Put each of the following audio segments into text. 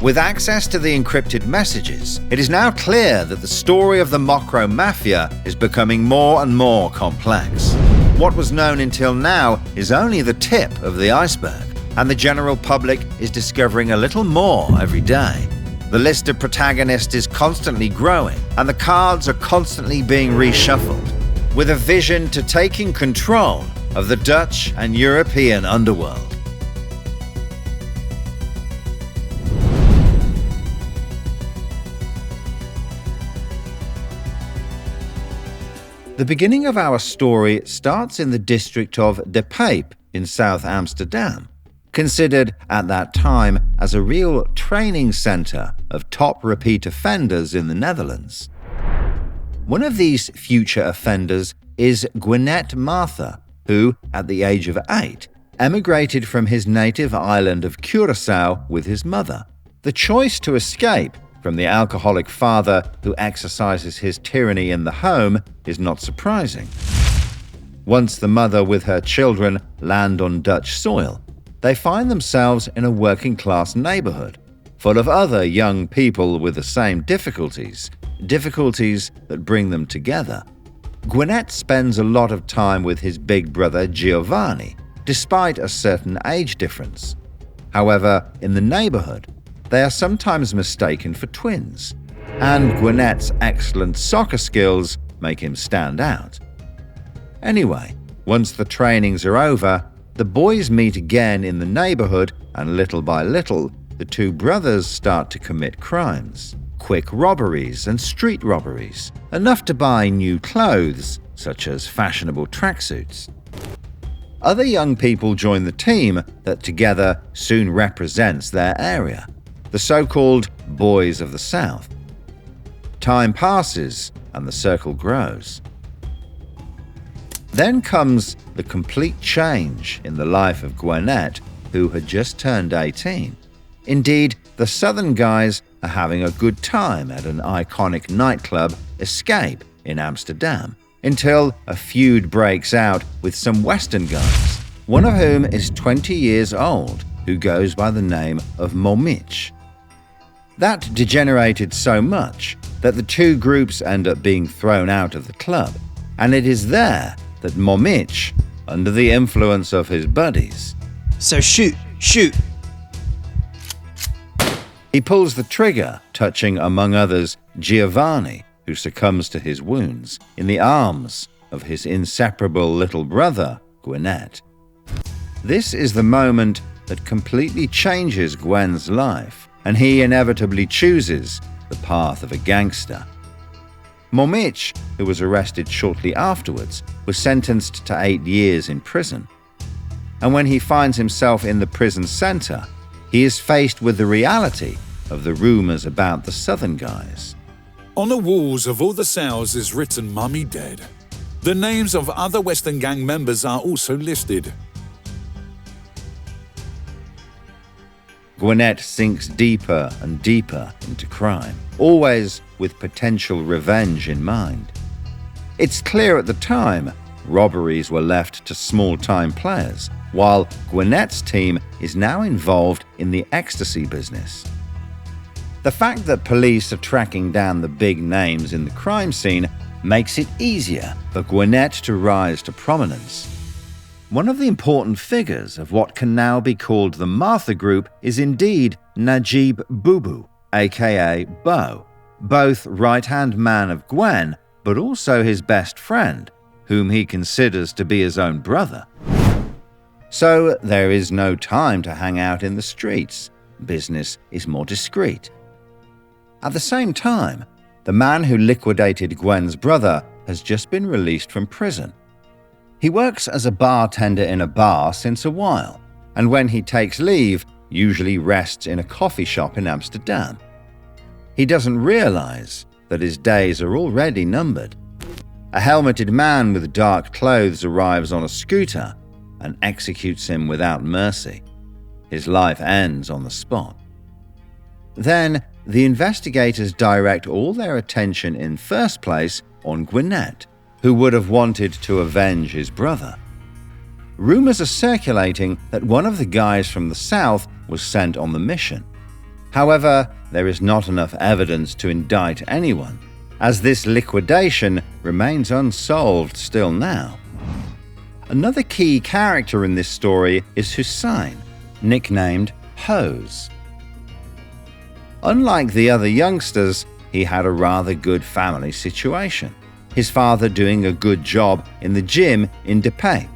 With access to the encrypted messages, it is now clear that the story of the Mocro Mafia is becoming more and more complex. What was known until now is only the tip of the iceberg, and the general public is discovering a little more every day. The list of protagonists is constantly growing, and the cards are constantly being reshuffled, with a vision to taking control of the Dutch and European underworld. The beginning of our story starts in the district of De Pijp in South Amsterdam, considered at that time as a real training centre of top repeat offenders in the Netherlands. One of these future offenders is Gwinnett Martha, who, at the age of 8, emigrated from his native island of Curaçao with his mother. The choice to escape from the alcoholic father who exercises his tyranny in the home is not surprising. Once the mother with her children land on Dutch soil, they find themselves in a working-class neighborhood, full of other young people with the same difficulties that bring them together. Gwinnett spends a lot of time with his big brother Giovanni, despite a certain age difference. However, in the neighborhood, they are sometimes mistaken for twins, and Gwinnett's excellent soccer skills make him stand out. Anyway, once the trainings are over, the boys meet again in the neighborhood, and little by little, the two brothers start to commit crimes. Quick robberies and street robberies, enough to buy new clothes, such as fashionable tracksuits. Other young people join the team that together soon represents their area, the so-called Boys of the South. Time passes and the circle grows. Then comes the complete change in the life of Gwinnett, who had just turned 18. Indeed, the Southern guys are having a good time at an iconic nightclub, Escape, in Amsterdam, until a feud breaks out with some Western guys, one of whom is 20 years old, who goes by the name of Momich. That degenerated so much that the two groups end up being thrown out of the club, and it is there that Momich, under the influence of his buddies, So shoot! He pulls the trigger, touching, among others, Giovanni, who succumbs to his wounds in the arms of his inseparable little brother, Gwinnett. This is the moment that completely changes Gwen's life, and he inevitably chooses the path of a gangster. Momich, who was arrested shortly afterwards, was sentenced to 8 years in prison. And when he finds himself in the prison center, he is faced with the reality of the rumors about the Southern guys. On the walls of all the cells is written "Mummy dead." The names of other Western gang members are also listed. Gwinnett sinks deeper and deeper into crime, always with potential revenge in mind. It's clear at the time robberies were left to small-time players, while Gwinnett's team is now involved in the ecstasy business. The fact that police are tracking down the big names in the crime scene makes it easier for Gwinnett to rise to prominence. One of the important figures of what can now be called the Martha Group is indeed Najib Bubu, aka Bo, both right-hand man of Gwen, but also his best friend, whom he considers to be his own brother. So there is no time to hang out in the streets. Business is more discreet. At the same time, the man who liquidated Gwen's brother has just been released from prison. He works as a bartender in a bar since a while, and when he takes leave, usually rests in a coffee shop in Amsterdam. He doesn't realize that his days are already numbered. A helmeted man with dark clothes arrives on a scooter and executes him without mercy. His life ends on the spot. Then, the investigators direct all their attention in first place on Gwinnett, who would have wanted to avenge his brother. Rumors are circulating that one of the guys from the south was sent on the mission. However, there is not enough evidence to indict anyone, as this liquidation remains unsolved still now. Another key character in this story is Hussein, nicknamed Hose. Unlike the other youngsters, he had a rather good family situation, his father doing a good job in the gym in De Pape.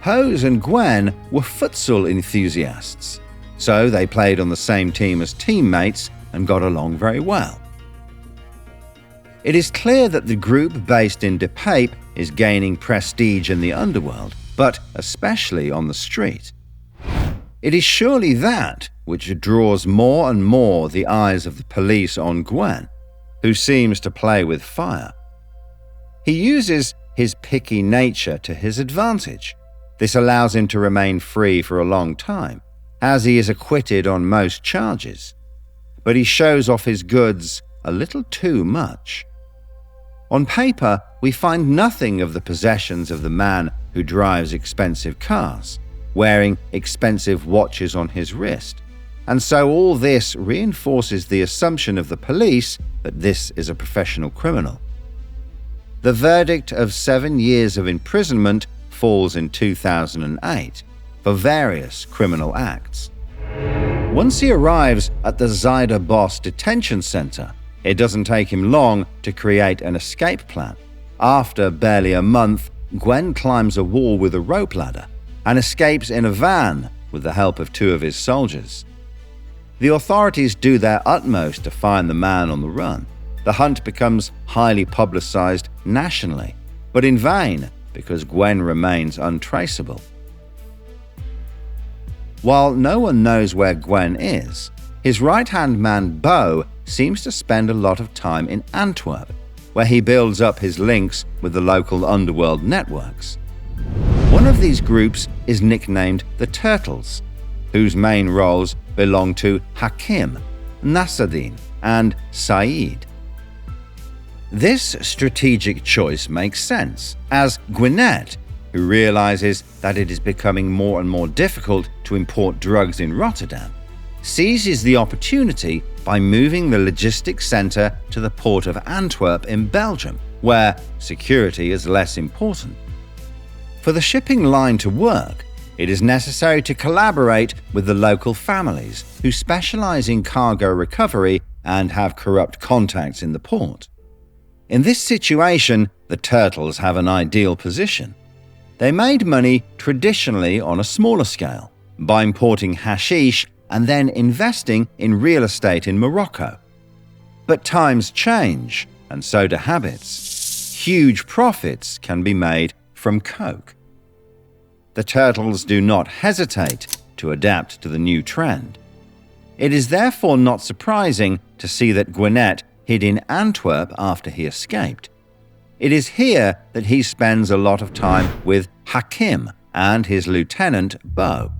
Hose and Gwen were futsal enthusiasts, so they played on the same team as teammates and got along very well. It is clear that the group based in De Pape is gaining prestige in the underworld, but especially on the street. It is surely that which draws more and more the eyes of the police on Gwen, who seems to play with fire. He uses his picky nature to his advantage. This allows him to remain free for a long time, as he is acquitted on most charges. But he shows off his goods a little too much. On paper, we find nothing of the possessions of the man who drives expensive cars, wearing expensive watches on his wrist, and so all this reinforces the assumption of the police that this is a professional criminal. The verdict of 7 years of imprisonment falls in 2008 for various criminal acts. Once he arrives at the Zyda Boss detention center, it doesn't take him long to create an escape plan. After barely a month, Gwen climbs a wall with a rope ladder and escapes in a van with the help of 2 of his soldiers. The authorities do their utmost to find the man on the run. The hunt becomes highly publicized nationally, but in vain because Gwen remains untraceable. While no one knows where Gwen is, his right-hand man Bo seems to spend a lot of time in Antwerp, where he builds up his links with the local underworld networks. One of these groups is nicknamed the Turtles, whose main roles belong to Hakim, Nasruddin, and Saeed. This strategic choice makes sense, as Gwinnett, who realizes that it is becoming more and more difficult to import drugs in Rotterdam, seizes the opportunity by moving the logistics center to the port of Antwerp in Belgium, where security is less important. For the shipping line to work, it is necessary to collaborate with the local families who specialize in cargo recovery and have corrupt contacts in the port. In this situation, the Turtles have an ideal position. They made money traditionally on a smaller scale, by importing hashish and then investing in real estate in Morocco. But times change, and so do habits. Huge profits can be made from coke. The Turtles do not hesitate to adapt to the new trend. It is therefore not surprising to see that Gwinnett hid in Antwerp after he escaped. It is here that he spends a lot of time with Hakim and his lieutenant Bo.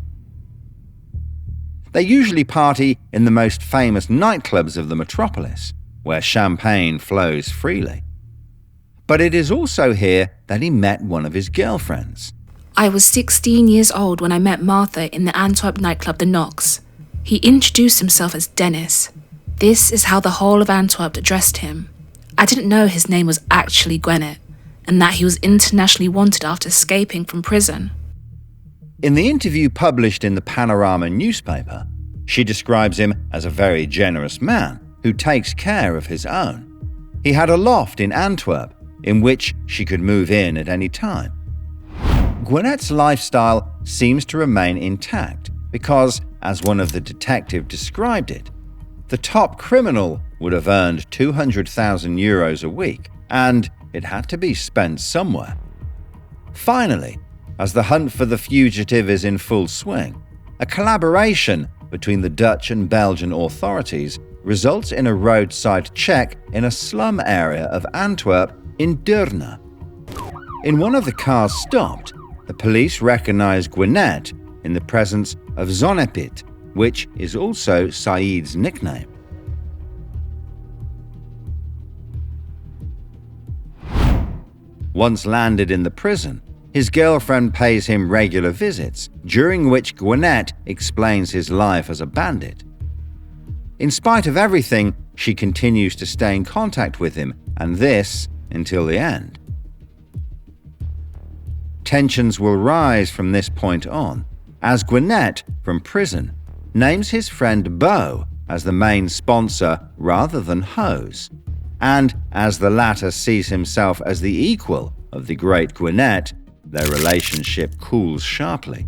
They usually party in the most famous nightclubs of the metropolis, where champagne flows freely. But it is also here that he met one of his girlfriends. I was 16 years old when I met Martha in the Antwerp nightclub The Knox. He introduced himself as Dennis. This is how the whole of Antwerp addressed him. I didn't know his name was actually Gwinnett, and that he was internationally wanted after escaping from prison. In the interview published in the Panorama newspaper, she describes him as a very generous man who takes care of his own. He had a loft in Antwerp in which she could move in at any time. Gwinnett's lifestyle seems to remain intact because, as one of the detectives described it, the top criminal would have earned 200,000 euros a week, and it had to be spent somewhere. Finally, as the hunt for the fugitive is in full swing, a collaboration between the Dutch and Belgian authorities results in a roadside check in a slum area of Antwerp in Deurne. In one of the cars stopped, the police recognize Gwinnett in the presence of Zonnepit, which is also Saeed's nickname. Once landed in the prison, his girlfriend pays him regular visits, during which Gwinnett explains his life as a bandit. In spite of everything, she continues to stay in contact with him, and this until the end. Tensions will rise from this point on, as Gwinnett, from prison, names his friend Beau as the main sponsor rather than Hose, and as the latter sees himself as the equal of the great Gwinnett, their relationship cools sharply.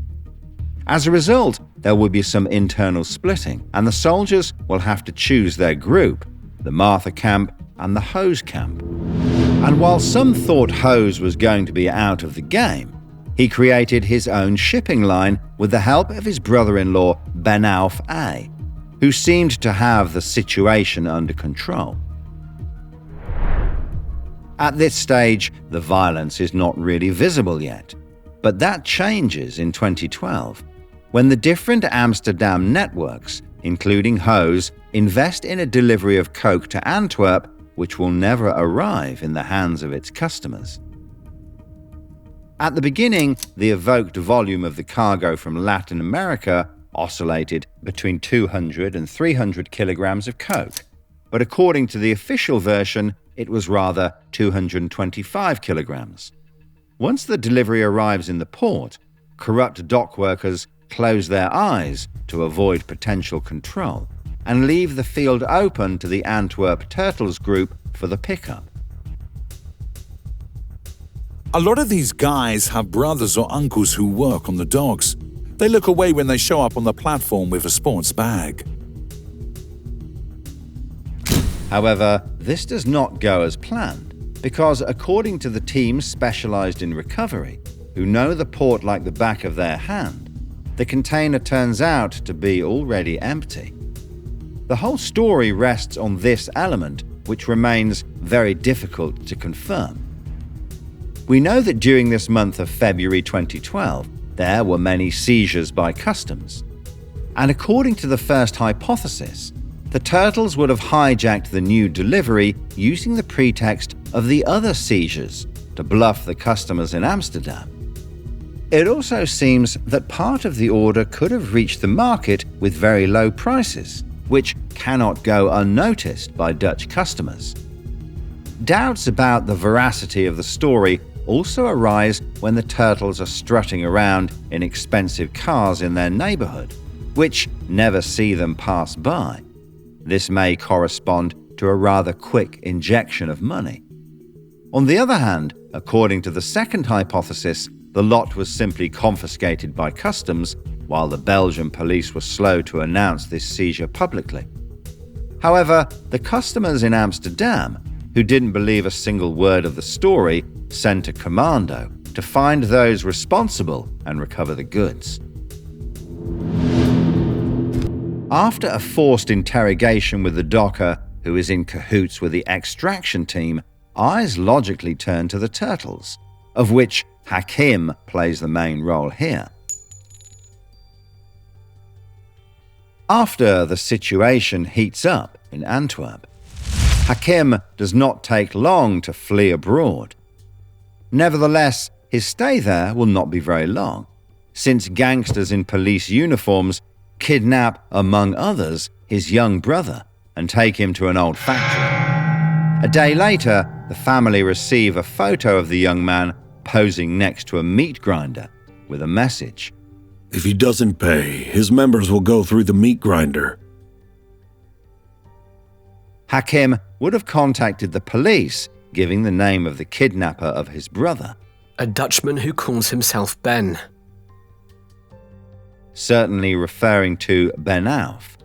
As a result, there will be some internal splitting, and the soldiers will have to choose their group, the Martha camp and the Hose camp. And while some thought Hose was going to be out of the game, he created his own shipping line with the help of his brother-in-law Benauf A, who seemed to have the situation under control. At this stage, the violence is not really visible yet, but that changes in 2012, when the different Amsterdam networks, including Hose, invest in a delivery of coke to Antwerp, which will never arrive in the hands of its customers. At the beginning, the evoked volume of the cargo from Latin America oscillated between 200 and 300 kilograms of coke, but according to the official version, it was rather 225 kilograms. Once the delivery arrives in the port, corrupt dock workers close their eyes to avoid potential control and leave the field open to the Antwerp Turtles group for the pickup. A lot of these guys have brothers or uncles who work on the docks. They look away when they show up on the platform with a sports bag. However, this does not go as planned, because according to the team specialized in recovery, who know the port like the back of their hand, the container turns out to be already empty. The whole story rests on this element, which remains very difficult to confirm. We know that during this month of February 2012, there were many seizures by customs. And according to the first hypothesis, the Turtles would have hijacked the new delivery using the pretext of the other seizures to bluff the customers in Amsterdam. It also seems that part of the order could have reached the market with very low prices, which cannot go unnoticed by Dutch customers. Doubts about the veracity of the story also arise when the Turtles are strutting around in expensive cars in their neighborhood, which never see them pass by. This may correspond to a rather quick injection of money. On the other hand, according to the second hypothesis, the lot was simply confiscated by customs, while the Belgian police were slow to announce this seizure publicly. However, the customers in Amsterdam, who didn't believe a single word of the story, sent a commando to find those responsible and recover the goods. After a forced interrogation with the docker, who is in cahoots with the extraction team, eyes logically turn to the Turtles, of which Hakim plays the main role here. After the situation heats up in Antwerp, Hakim does not take long to flee abroad. Nevertheless, his stay there will not be very long, since gangsters in police uniforms kidnap, among others, his young brother and take him to an old factory. A day later, the family receive a photo of the young man posing next to a meat grinder with a message. If he doesn't pay, his members will go through the meat grinder. Hakim would have contacted the police, giving the name of the kidnapper of his brother. A Dutchman who calls himself Ben. Certainly referring to Benauf.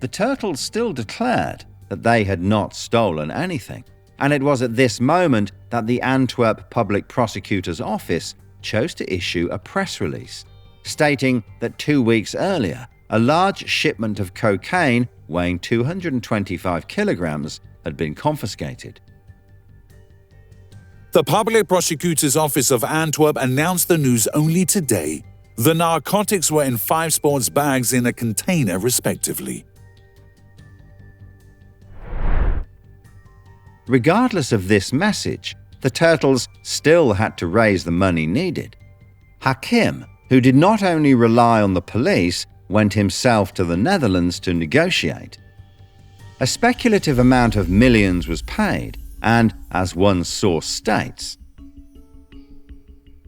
The Turtles still declared that they had not stolen anything, and it was at this moment that the Antwerp Public Prosecutor's Office chose to issue a press release, stating that 2 weeks earlier, a large shipment of cocaine weighing 225 kilograms had been confiscated. The Public Prosecutor's Office of Antwerp announced the news only today. The narcotics were in 5 sports bags in a container, respectively. Regardless of this message, the Turtles still had to raise the money needed. Hakim, who did not only rely on the police, went himself to the Netherlands to negotiate. A speculative amount of millions was paid, and, as one source states,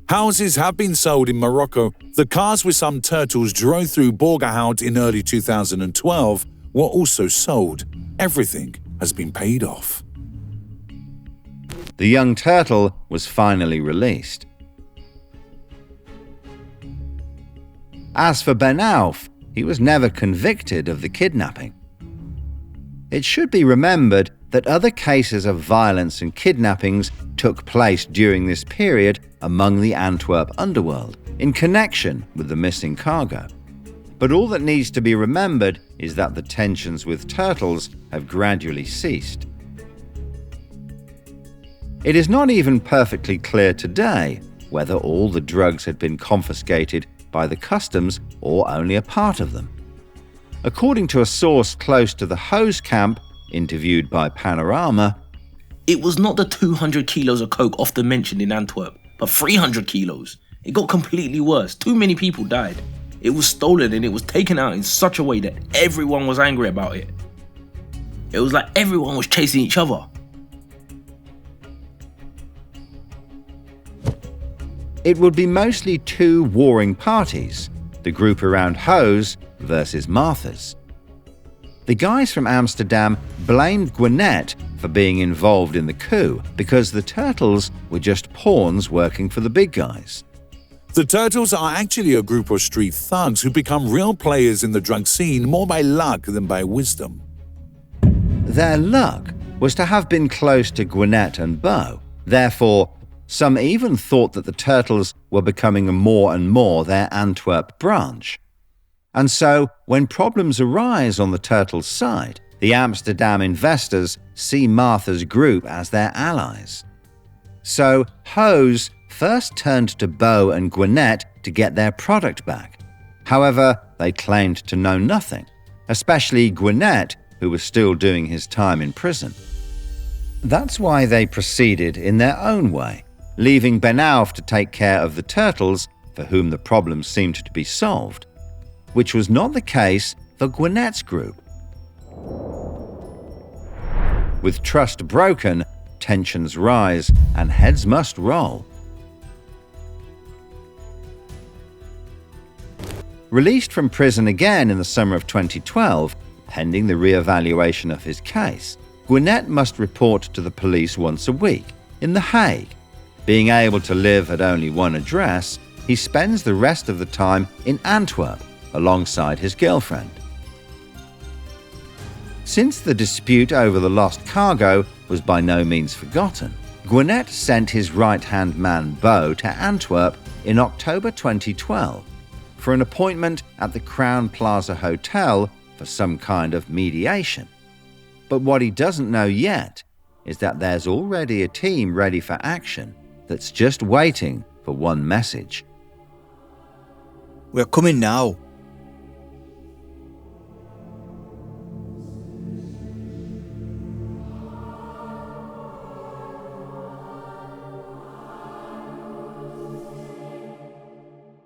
houses have been sold in Morocco. The cars with some turtles drove through Borgerhout in early 2012 were also sold. Everything has been paid off. The young turtle was finally released. As for Ben Auf, he was never convicted of the kidnapping. It should be remembered that other cases of violence and kidnappings took place during this period among the Antwerp underworld, in connection with the missing cargo. But all that needs to be remembered is that the tensions with turtles have gradually ceased. It is not even perfectly clear today whether all the drugs had been confiscated by the customs or only a part of them. According to a source close to the Hose camp, interviewed by Panorama, it was not the 200 kilos of coke often mentioned in Antwerp, but 300 kilos. It got completely worse. Too many people died. It was stolen and it was taken out in such a way that everyone was angry about it. It was like everyone was chasing each other. It would be mostly two warring parties, the group around Hose versus Martha's. The guys from Amsterdam blamed Gwinnett for being involved in the coup because the turtles were just pawns working for the big guys. The turtles are actually a group of street thugs who become real players in the drug scene more by luck than by wisdom. Their luck was to have been close to Gwinnett and Bo. Therefore, some even thought that the turtles were becoming more and more their Antwerp branch. And so, when problems arise on the turtles' side, the Amsterdam investors see Martha's group as their allies. So, Hose first turned to Bo and Gwinnett to get their product back. However, they claimed to know nothing, especially Gwinnett, who was still doing his time in prison. That's why they proceeded in their own way, leaving Ben Auf to take care of the turtles, for whom the problem seemed to be solved, which was not the case for Gwinnett's group. With trust broken, tensions rise and heads must roll. Released from prison again in the summer of 2012, pending the re-evaluation of his case, Gwinnett must report to the police once a week, in The Hague. Being able to live at only one address, he spends the rest of the time in Antwerp, alongside his girlfriend. Since the dispute over the lost cargo was by no means forgotten, Gwinnett sent his right-hand man Bo to Antwerp in October 2012 for an appointment at the Crown Plaza Hotel for some kind of mediation. But what he doesn't know yet is that there's already a team ready for action that's just waiting for one message. We're coming now.